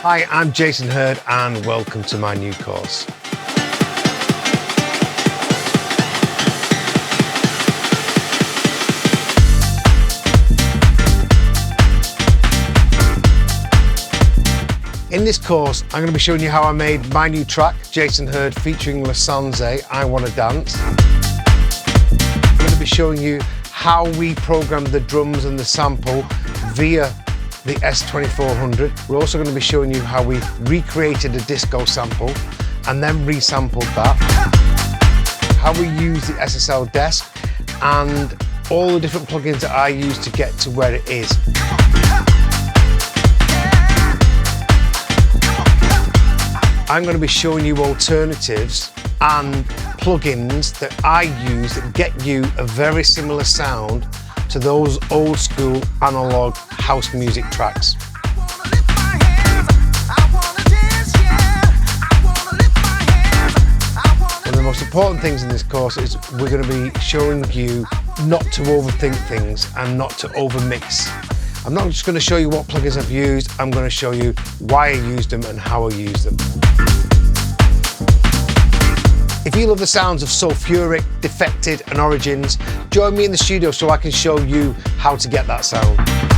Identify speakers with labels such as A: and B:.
A: Hi, I'm Jason Hurd and welcome to my new course. In this course, I'm going to be showing you how I made my new track, Jason Hurd featuring Lisanse, I Wanna Dance. I'm going to be showing you how we programmed the drums and the sample via the S2400. We're also going to be showing you how we recreated a disco sample and then resampled that, how we use the SSL desk and all the different plugins that I use to get to where it is. I'm going to be showing you alternatives and plugins that I use that get you a very similar sound to those old school analog house music tracks. One of the most important things in this course is we're going to be showing you not to overthink things and not to overmix. I'm not just going to show you what plugins I've used, I'm going to show you why I used them and how I used them. If you love the sounds of Soulfuric, Defected and Origins, join me in the studio so I can show you how to get that sound.